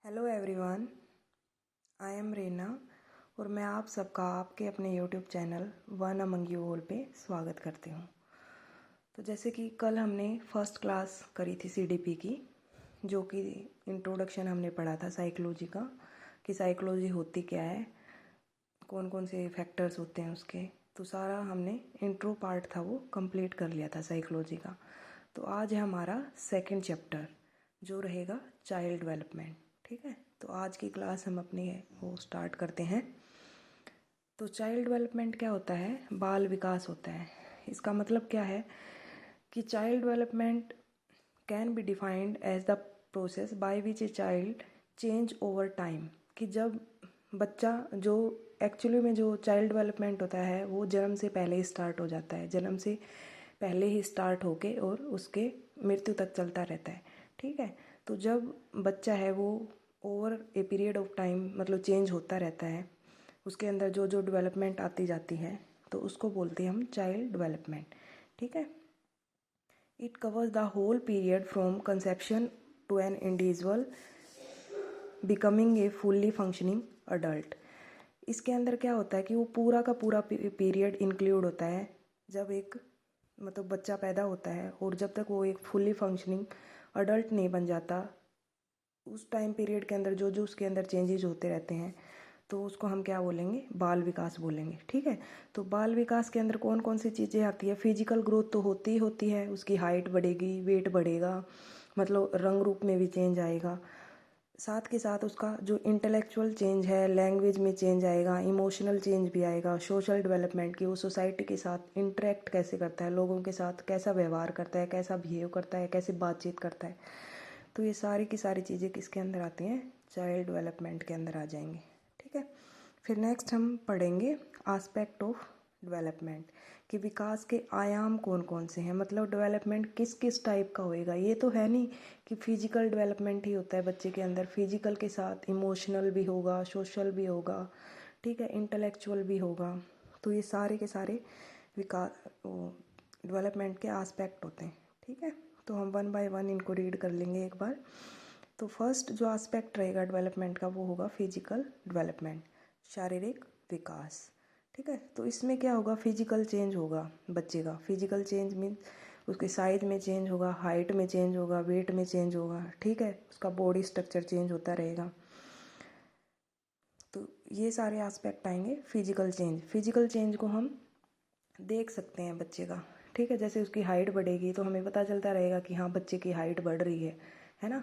Hello everyone, I am Reena और मैं आप सबका आपके अपने YouTube channel one among you all पे स्वागत करती हूँ। तो जैसे कि कल हमने फर्स्ट क्लास करी थी सीडीपी की, जो कि इंट्रोडक्शन हमने पढ़ा था साइकोलॉजी का, कि साइकोलॉजी होती क्या है, कौन कौन से फैक्टर्स होते हैं उसके। तो सारा हमने इंट्रो पार्ट था वो कंप्लीट कर लिया था साइकोलॉजी का। तो आज है हमारा सेकंड चैप्टर जो रहेगा चाइल्ड डेवलपमेंट। ठीक है, तो आज की क्लास हम अपनी वो स्टार्ट करते हैं। तो चाइल्ड डेवलपमेंट क्या होता है? बाल विकास होता है। इसका मतलब क्या है कि child development can be defined as the process by which a child change over time. कि जब बच्चा जो एक्चुअली में जो चाइल्ड डेवलपमेंट होता है वो जन्म से पहले ही स्टार्ट हो जाता है, जन्म से पहले ही स्टार्ट होके और उसके मृत्यु तक चलता रहता है। ठीक है, तो जब बच्चा है वो over a period of time मतलब चेंज होता रहता है, उसके अंदर जो जो डेवलपमेंट आती जाती है तो उसको बोलते हैं हम चाइल्ड डेवलपमेंट। ठीक है, it covers the whole period from conception to an individual becoming a fully functioning adult. इसके अंदर क्या होता है कि वो पूरा का पूरा पीरियड इंक्लूड होता है जब एक मतलब बच्चा पैदा होता है और जब तक वो एक फुल्ली फंक्शनिंग अडल्ट नहीं बन जाता, उस टाइम पीरियड के अंदर जो जो उसके अंदर चेंजेस होते रहते हैं तो उसको हम क्या बोलेंगे? बाल विकास बोलेंगे। ठीक है, तो बाल विकास के अंदर कौन कौन सी चीज़ें आती है? फिजिकल ग्रोथ तो होती ही होती है, उसकी हाइट बढ़ेगी, वेट बढ़ेगा, मतलब रंग रूप में भी चेंज आएगा। साथ के साथ उसका जो इंटेलेक्चुअल चेंज है, लैंग्वेज में चेंज आएगा, इमोशनल चेंज भी आएगा, सोशल डेवलपमेंट की वो सोसाइटी के साथ इंटरेक्ट कैसे करता है, लोगों के साथ कैसा व्यवहार करता है, कैसा बिहेव करता है, कैसे बातचीत करता है। तो ये सारी की सारी चीज़ें किसके अंदर आती हैं? चाइल्ड डेवलपमेंट के अंदर आ जाएंगे। ठीक है, फिर नेक्स्ट हम पढ़ेंगे आस्पेक्ट ऑफ डेवलपमेंट, कि विकास के आयाम कौन कौन से हैं, मतलब डेवलपमेंट किस किस टाइप का होएगा। ये तो है नहीं कि फिजिकल डेवलपमेंट ही होता है बच्चे के अंदर, फिजिकल के साथ इमोशनल भी होगा, सोशल भी होगा, ठीक है, इंटेलेक्चुअल भी होगा। तो ये सारे के सारे विकास डेवलपमेंट के आस्पेक्ट होते हैं। ठीक है, तो हम वन बाय वन इनको रीड कर लेंगे एक बार। तो फर्स्ट जो एस्पेक्ट रहेगा डेवलपमेंट का वो होगा फिजिकल डेवलपमेंट, शारीरिक विकास। ठीक है, तो इसमें क्या होगा? फिजिकल चेंज होगा बच्चे का। फिजिकल चेंज मीन उसके साइज में चेंज होगा, हाइट में चेंज होगा, वेट में चेंज होगा। ठीक है, उसका बॉडी स्ट्रक्चर चेंज होता रहेगा। तो ये सारे एस्पेक्ट आएंगे फिजिकल चेंज। फिजिकल चेंज को हम देख सकते हैं बच्चे का। ठीक है, जैसे उसकी हाइट बढ़ेगी तो हमें पता चलता रहेगा कि हाँ बच्चे की हाइट बढ़ रही है ना।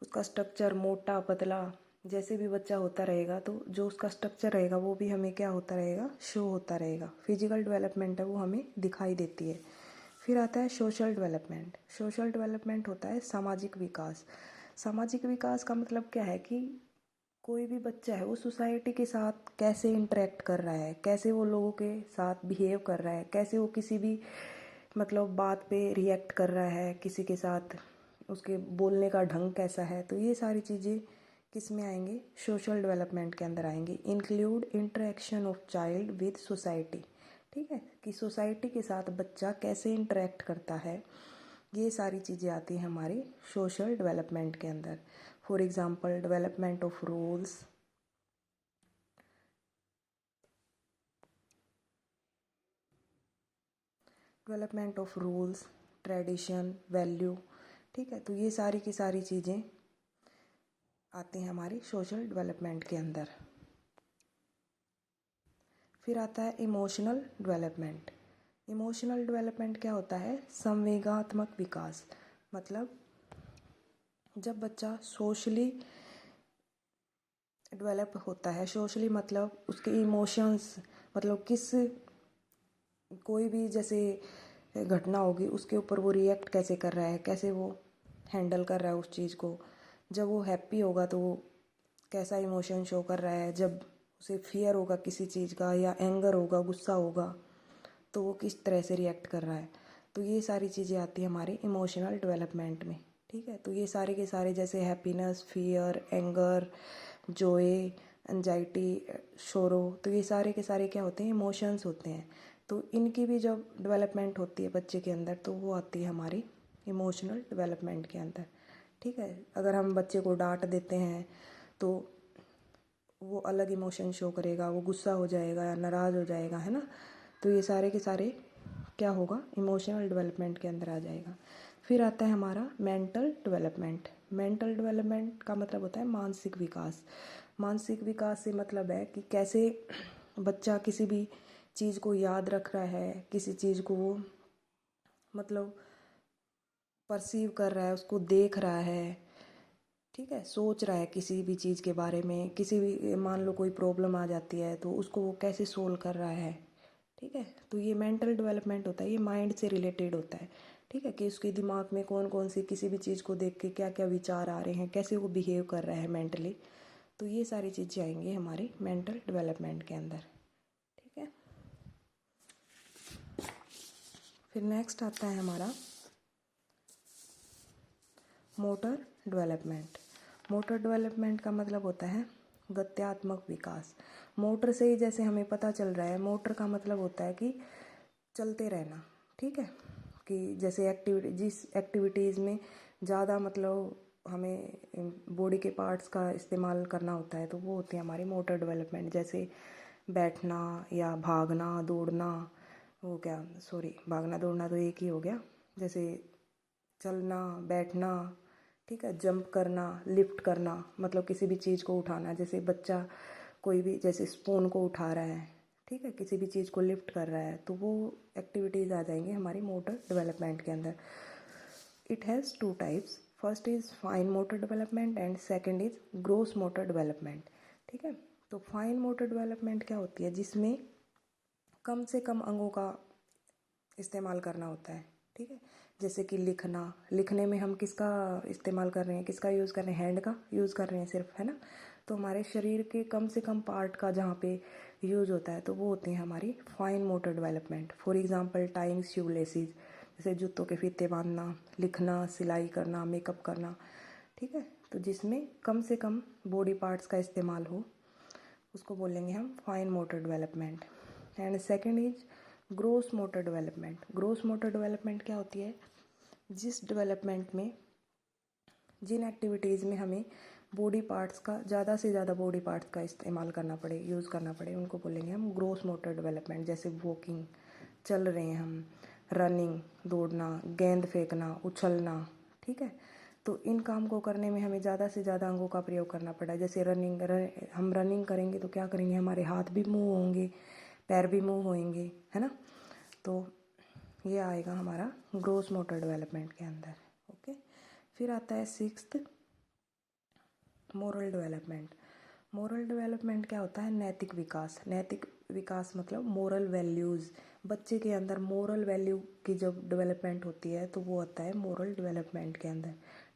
उसका स्ट्रक्चर मोटा पतला जैसे भी बच्चा होता रहेगा तो जो उसका स्ट्रक्चर रहेगा वो भी हमें क्या होता रहेगा? शो होता रहेगा। फिजिकल डेवलपमेंट है वो हमें दिखाई देती है। फिर आता है सोशल डेवलपमेंट। सोशल डेवलपमेंट होता है सामाजिक विकास। सामाजिक विकास का मतलब क्या है कि कोई भी बच्चा है वो सोसाइटी के साथ कैसे इंटरेक्ट कर रहा है, कैसे वो लोगों के साथ बिहेव कर रहा है, कैसे वो किसी भी मतलब बात पे रिएक्ट कर रहा है, किसी के साथ उसके बोलने का ढंग कैसा है। तो ये सारी चीज़ें किस में आएंगे? सोशल डेवलपमेंट के अंदर आएंगे। Include interaction of child with society. ठीक है, कि सोसाइटी के साथ बच्चा कैसे इंटरेक्ट करता है, ये सारी चीज़ें आती हैं हमारे सोशल डेवलपमेंट के अंदर। For example development of rules, development of rules, tradition, value. ठीक है, तो ये सारी की सारी चीज़ें आती हैं हमारी सोशल डेवलपमेंट के अंदर। फिर आता है इमोशनल डेवलपमेंट। इमोशनल डेवलपमेंट क्या होता है? संवेगात्मक विकास। मतलब जब बच्चा सोशली डेवलप होता है, सोशली मतलब उसके इमोशंस, मतलब किस कोई भी जैसे घटना होगी उसके ऊपर वो रिएक्ट कैसे कर रहा है, कैसे वो हैंडल कर रहा है उस चीज़ को। जब वो हैप्पी होगा तो वो कैसा इमोशन शो कर रहा है, जब उसे फियर होगा किसी चीज़ का या एंगर होगा, गुस्सा होगा, तो वो किस तरह से रिएक्ट कर रहा है। तो ये सारी चीज़ें आती हैं हमारे इमोशनल डेवलपमेंट में। ठीक है, तो ये सारे के सारे जैसे हैप्पीनेस, फियर, एंगर, जोए, एंजाइटी, शोरो, तो ये सारे के सारे क्या होते हैं? इमोशंस होते हैं। तो इनकी भी जब डेवलपमेंट होती है बच्चे के अंदर तो वो आती है हमारी इमोशनल डेवलपमेंट के अंदर। ठीक है। अगर हम बच्चे को डांट देते हैं तो वो अलग इमोशन शो करेगा, वो गुस्सा हो जाएगा या नाराज़ हो जाएगा, है ना। तो ये सारे के सारे क्या होगा, इमोशनल डेवलपमेंट के अंदर आ जाएगा। फिर आता है हमारा मेंटल डेवलपमेंट। मेंटल डेवलपमेंट का मतलब होता है मानसिक विकास। मानसिक विकास से मतलब है कि कैसे बच्चा किसी भी चीज़ को याद रख रहा है, किसी चीज़ को वो मतलब परसीव कर रहा है, उसको देख रहा है, ठीक है, सोच रहा है किसी भी चीज़ के बारे में। किसी भी मान लो कोई प्रॉब्लम आ जाती है तो उसको वो कैसे सोल्व कर रहा है, ठीक है। तो ये मेंटल डेवलपमेंट होता है, ये माइंड से रिलेटेड होता है, ठीक है, कि उसके दिमाग में कौन कौन सी किसी भी चीज़ को देख के क्या क्या विचार आ रहे हैं, कैसे वो बिहेव कर रहा है मेंटली। तो ये सारी चीज़ें आएंगी हमारे मेंटल डेवलपमेंट के अंदर, ठीक है। फिर नेक्स्ट आता है हमारा मोटर डेवलपमेंट। मोटर डेवलपमेंट का मतलब होता है गत्यात्मक विकास। मोटर से ही जैसे हमें पता चल रहा है, मोटर का मतलब होता है कि चलते रहना, ठीक है, कि जैसे जिस एक्टिविटीज़ में ज़्यादा मतलब हमें बॉडी के पार्ट्स का इस्तेमाल करना होता है तो वो होती है हमारी मोटर डेवलपमेंट। जैसे बैठना या भागना दौड़ना, वो क्या सॉरी भागना दौड़ना तो एक ही हो गया। जैसे चलना बैठना, ठीक है, जंप करना, लिफ्ट करना, मतलब किसी भी चीज़ को उठाना। जैसे बच्चा कोई भी जैसे स्पून को उठा रहा है, ठीक है, किसी भी चीज़ को लिफ्ट कर रहा है, तो वो एक्टिविटीज़ आ जाएंगी हमारी मोटर डेवलपमेंट के अंदर। It has two types, first is fine motor development and second is gross motor development, ठीक है। तो फाइन मोटर डेवलपमेंट क्या होती है, जिसमें कम से कम अंगों का इस्तेमाल करना होता है, ठीक है। जैसे कि लिखना, लिखने में हम किसका इस्तेमाल कर रहे हैं, किसका यूज़ कर रहे हैं, हैंड का यूज़ कर रहे हैं सिर्फ, है ना। तो हमारे शरीर के कम से कम पार्ट का जहाँ पे यूज़ होता है तो वो होती है हमारी fine motor development. For example tying shoe laces, जैसे जूतों के फीते बांधना, लिखना, सिलाई करना, मेकअप करना, ठीक है। तो जिसमें कम से कम बॉडी पार्ट्स का इस्तेमाल हो उसको बोलेंगे हम fine motor development. And second is gross motor development. Gross motor development क्या होती है, जिस डेवलपमेंट में जिन एक्टिविटीज़ में हमें बॉडी पार्ट्स का ज़्यादा से ज़्यादा बॉडी पार्ट्स का इस्तेमाल करना पड़े, यूज़ करना पड़े, उनको बोलेंगे हम ग्रोस मोटर डेवलपमेंट। जैसे वॉकिंग, चल रहे हैं हम, रनिंग दौड़ना, गेंद फेंकना, उछलना, ठीक है। तो इन काम को करने में हमें ज़्यादा से ज़्यादा अंगों का प्रयोग करना पड़ा है। जैसे हम रनिंग करेंगे तो क्या करेंगे, हमारे हाथ भी मूव होंगे, पैर भी मूव होंगे, है ना। तो ये आएगा हमारा ग्रोस मोटर डेवलपमेंट के अंदर, ओके। फिर आता है sixth moral development. Moral development क्या होता है, नैतिक विकास। नैतिक विकास मतलब मोरल वैल्यूज़, बच्चे के अंदर मोरल वैल्यू की जब डेवलपमेंट होती है तो वो होता है मोरल डेवलपमेंट के अंदर,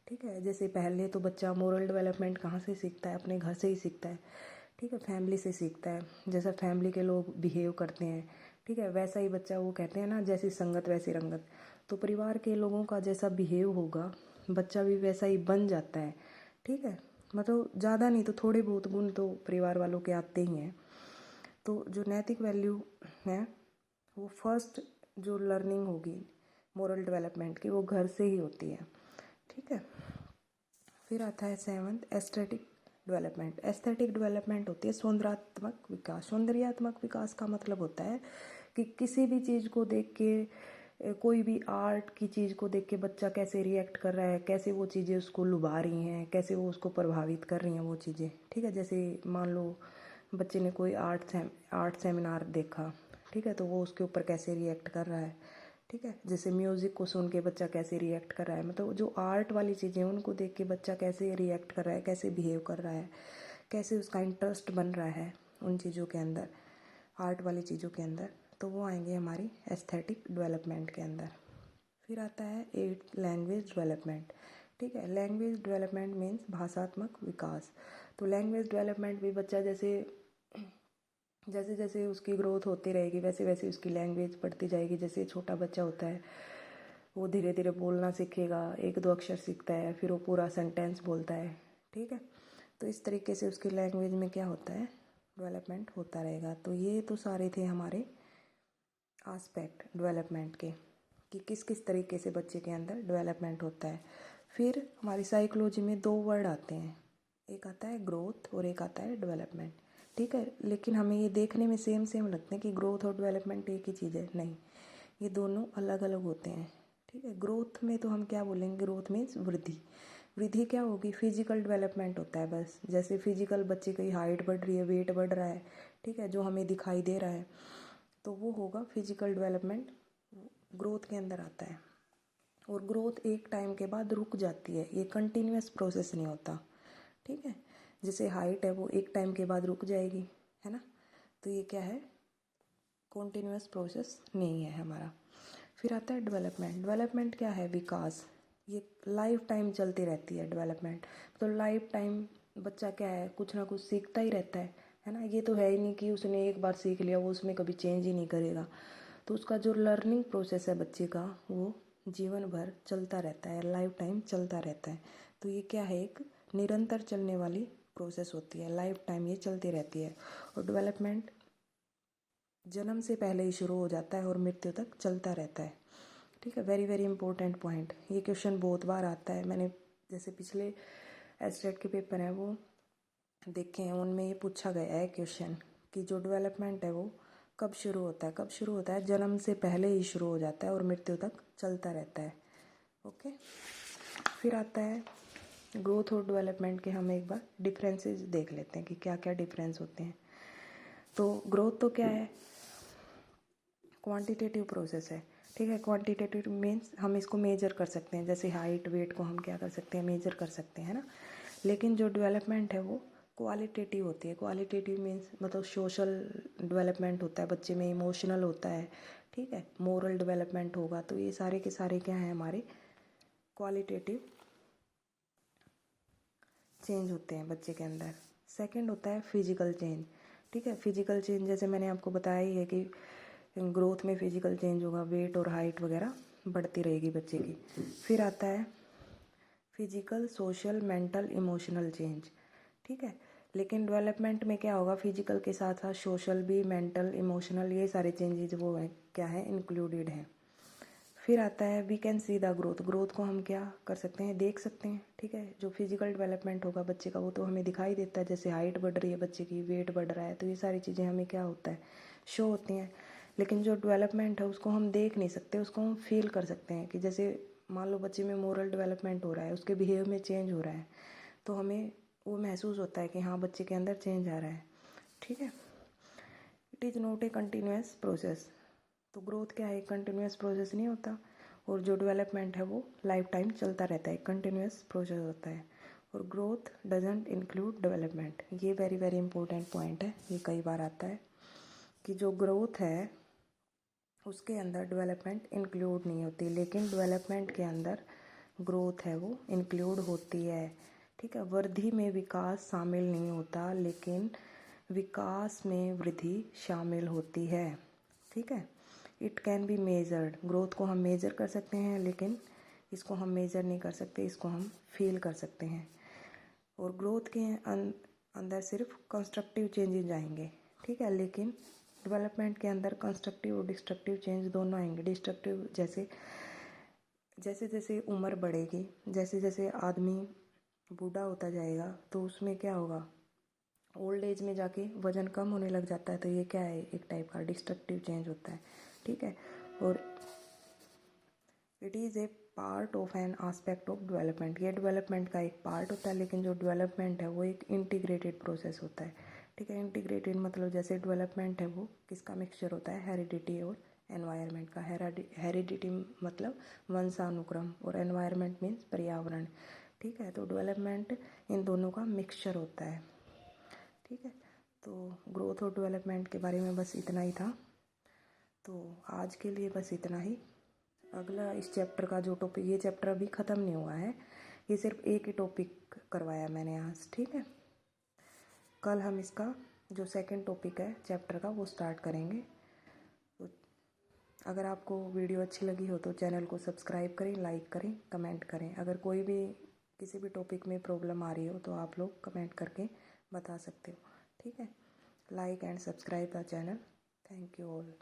ठीक है। जैसे पहले तो बच्चा मोरल डेवलपमेंट कहाँ से सीखता है, अपने घर से ही सीखता है, ठीक है, फैमिली से सीखता है। जैसा फैमिली के लोग बिहेव करते हैं, ठीक है, वैसा ही बच्चा, वो कहते हैं ना जैसी संगत वैसी रंगत। तो परिवार के लोगों का जैसा बिहेव होगा बच्चा भी वैसा ही बन जाता है, ठीक है। मतलब ज़्यादा नहीं तो थोड़े बहुत गुण तो परिवार वालों के आते ही हैं। तो जो नैतिक वैल्यू है वो फर्स्ट जो लर्निंग होगी मोरल डेवलपमेंट की वो घर से ही होती है, ठीक है। फिर आता है seventh aesthetic development. Aesthetic development होती है सौंदर्यात्मक विकास। सौंदर्यात्मक विकास का मतलब होता है कि किसी भी चीज़ को देख के, कोई भी आर्ट की चीज़ को देख के बच्चा कैसे रिएक्ट कर रहा है, कैसे वो चीज़ें उसको लुभा रही हैं, कैसे वो उसको प्रभावित कर रही हैं वो चीज़ें, ठीक है। जैसे मान लो बच्चे ने कोई आर्ट सेमिनार देखा, ठीक है, तो वो उसके ऊपर कैसे रिएक्ट कर रहा है, ठीक है। जैसे म्यूज़िक को सुन के बच्चा कैसे रिएक्ट कर रहा है, मतलब जो आर्ट वाली चीज़ें हैं उनको देख के बच्चा कैसे रिएक्ट कर रहा है, कैसे बिहेव कर रहा है, कैसे उसका इंटरेस्ट बन रहा है उन चीज़ों के अंदर, आर्ट वाली चीज़ों के अंदर। तो वो आएंगे हमारी एस्थेटिक डेवलपमेंट के अंदर। फिर आता है एट्थ लैंग्वेज डेवलपमेंट, ठीक है। लैंग्वेज डेवलपमेंट मीन्स भाषात्मक विकास। तो लैंग्वेज डेवलपमेंट भी बच्चा जैसे जैसे जैसे उसकी ग्रोथ होती रहेगी वैसे वैसे उसकी लैंग्वेज बढ़ती जाएगी। जैसे छोटा बच्चा होता है वो धीरे धीरे बोलना सीखेगा, एक दो अक्षर सीखता है, फिर वो पूरा सेंटेंस बोलता है, ठीक है। तो इस तरीके से उसकी लैंग्वेज में क्या होता है, डेवलपमेंट होता रहेगा। तो ये तो सारे थे हमारे आस्पेक्ट डेवलपमेंट के, कि किस किस तरीके से बच्चे के अंदर डेवलपमेंट होता है। फिर हमारी साइकोलॉजी में 2 वर्ड आते हैं, एक आता है ग्रोथ और एक आता है डेवलपमेंट, ठीक है। लेकिन हमें ये देखने में सेम सेम लगते हैं कि ग्रोथ और डेवलपमेंट एक ही चीज़ है, नहीं, ये दोनों अलग अलग होते हैं, ठीक है। ग्रोथ में तो हम क्या बोलेंगे, ग्रोथ मीन्स वृद्धि। वृद्धि क्या होगी, फिजिकल डेवलपमेंट होता है बस, जैसे फिजिकल बच्चे की हाइट बढ़ रही है, वेट बढ़ रहा है, ठीक है, जो हमें दिखाई दे रहा है, तो वो होगा फिजिकल डेवलपमेंट, ग्रोथ के अंदर आता है। और ग्रोथ एक टाइम के बाद रुक जाती है, ये कंटिन्यूस प्रोसेस नहीं होता, ठीक है। जैसे हाइट है वो एक टाइम के बाद रुक जाएगी, है ना, तो ये क्या है, कॉन्टिन्यूस प्रोसेस नहीं है हमारा। फिर आता है डेवलपमेंट। डेवलपमेंट क्या है, विकास, ये लाइफ टाइम चलती रहती है डेवलपमेंट। तो लाइफ टाइम बच्चा क्या है, कुछ ना कुछ सीखता ही रहता है ना। ये तो है ही नहीं कि उसने एक बार सीख लिया वो उसमें कभी चेंज ही नहीं करेगा। तो उसका जो लर्निंग प्रोसेस है बच्चे का, वो जीवन भर चलता रहता है, लाइफ टाइम चलता रहता है। तो ये क्या है, एक निरंतर चलने वाली प्रोसेस होती है, लाइफ टाइम ये चलती रहती है। और डेवलपमेंट जन्म से पहले ही शुरू हो जाता है और मृत्यु तक चलता रहता है, ठीक है। वेरी वेरी इंपॉर्टेंट पॉइंट, ये क्वेश्चन बहुत बार आता है, मैंने जैसे पिछले एस्टेट के पेपर हैं वो देखे हैं, उनमें ये पूछा गया है क्वेश्चन कि जो डेवलपमेंट है वो कब शुरू होता है। कब शुरू होता है, जन्म से पहले ही शुरू हो जाता है और मृत्यु तक चलता रहता है, ओके। फिर आता है ग्रोथ और डेवलपमेंट के, हम एक बार डिफरेंसेस देख लेते हैं कि क्या क्या डिफरेंस होते हैं। तो ग्रोथ तो क्या है, क्वांटिटेटिव प्रोसेस है, ठीक है। क्वांटिटेटिव मीन्स हम इसको मेजर कर सकते हैं, जैसे हाइट वेट को हम क्या कर सकते हैं, मेजर कर सकते हैं, है ना। लेकिन जो डेवलपमेंट है वो क्वालिटेटिव होती है। क्वालिटेटिव मीन्स मतलब सोशल डेवलपमेंट होता है बच्चे में, इमोशनल होता है, ठीक है, मोरल डेवलपमेंट होगा। तो ये सारे के सारे क्या हैं, हमारे क्वालिटेटिव चेंज होते हैं बच्चे के अंदर। सेकंड होता है फिजिकल चेंज, ठीक है। फिजिकल चेंज जैसे मैंने आपको बताया ही है कि ग्रोथ में फिजिकल चेंज होगा, वेट और हाइट वगैरह बढ़ती रहेगी बच्चे की। फिर आता है physical social mental emotional change, ठीक है। लेकिन डेवलपमेंट में क्या होगा, फिजिकल के साथ साथ सोशल भी, मेंटल इमोशनल, ये सारे चेंजेज वो हैं क्या है, इंक्लूडेड हैं। फिर आता है we can see the growth. Growth को हम क्या कर सकते हैं, देख सकते हैं, ठीक है। जो फिजिकल डेवलपमेंट होगा बच्चे का वो तो हमें दिखाई देता है, जैसे हाइट बढ़ रही है बच्चे की, वेट बढ़ रहा है, तो ये सारी चीज़ें हमें क्या होता है, शो होती हैं। लेकिन जो डेवलपमेंट है उसको हम देख नहीं सकते, उसको हम फील कर सकते हैं कि जैसे मान लो बच्चे में मोरल डेवलपमेंट हो रहा है, उसके बिहेव में चेंज हो रहा है, तो हमें वो महसूस होता है कि हाँ बच्चे के अंदर चेंज आ रहा है, ठीक है। It is not a continuous process. तो ग्रोथ क्या है, कंटिन्यूस प्रोसेस नहीं होता। और जो डेवलपमेंट है वो लाइफ टाइम चलता रहता है, कंटिन्यूस प्रोसेस होता है। और ग्रोथ डजेंट इंक्लूड डेवलपमेंट, ये वेरी वेरी इंपॉर्टेंट पॉइंट है, ये कई बार आता है कि जो ग्रोथ है उसके अंदर डेवलपमेंट इंक्लूड नहीं होती, लेकिन डेवलपमेंट के अंदर ग्रोथ है वो इंक्लूड होती है, ठीक है। वृद्धि में विकास शामिल नहीं होता, लेकिन विकास में वृद्धि शामिल होती है, ठीक है। It can be measured, growth को हम मेजर कर सकते हैं, लेकिन इसको हम मेजर नहीं कर सकते, इसको हम फील कर सकते हैं। और ग्रोथ के अंदर सिर्फ कंस्ट्रक्टिव चेंजेस आएंगे, ठीक है। लेकिन डेवलपमेंट के अंदर कंस्ट्रक्टिव और डिस्ट्रक्टिव चेंज दोनों आएंगे। डिस्ट्रक्टिव जैसे जैसे जैसे उम्र बढ़ेगी, जैसे जैसे आदमी बूढ़ा होता जाएगा, तो उसमें क्या होगा, ओल्ड एज में जाके वज़न कम होने लग जाता है, तो ये क्या है, एक टाइप का डिस्ट्रक्टिव चेंज होता है, ठीक है। और it is a part of an aspect of development, ये डेवलपमेंट का एक पार्ट होता है, लेकिन जो डेवलपमेंट है वो एक इंटीग्रेटेड प्रोसेस होता है, ठीक है। इंटीग्रेटेड मतलब जैसे डेवलपमेंट है वो किसका मिक्सचर होता है, हेरिडिटी और एनवायरनमेंट का। हेरिडिटी मतलब वंशानुक्रम और एनवायरनमेंट मीन्स पर्यावरण, ठीक है। तो डेवलपमेंट इन दोनों का मिक्सचर होता है, ठीक है। तो ग्रोथ और डेवलपमेंट के बारे में बस इतना ही था, तो आज के लिए बस इतना ही। अगला इस चैप्टर का जो टॉपिक, ये चैप्टर अभी ख़त्म नहीं हुआ है, ये सिर्फ एक ही टॉपिक करवाया मैंने आज, ठीक है। कल हम इसका जो सेकंड टॉपिक है चैप्टर का वो स्टार्ट करेंगे। तो अगर आपको वीडियो अच्छी लगी हो तो चैनल को सब्सक्राइब करें, लाइक करें, कमेंट करें। अगर कोई भी किसी भी टॉपिक में प्रॉब्लम आ रही हो तो आप लोग कमेंट करके बता सकते हो, ठीक है। Like and subscribe the channel. Thank you all.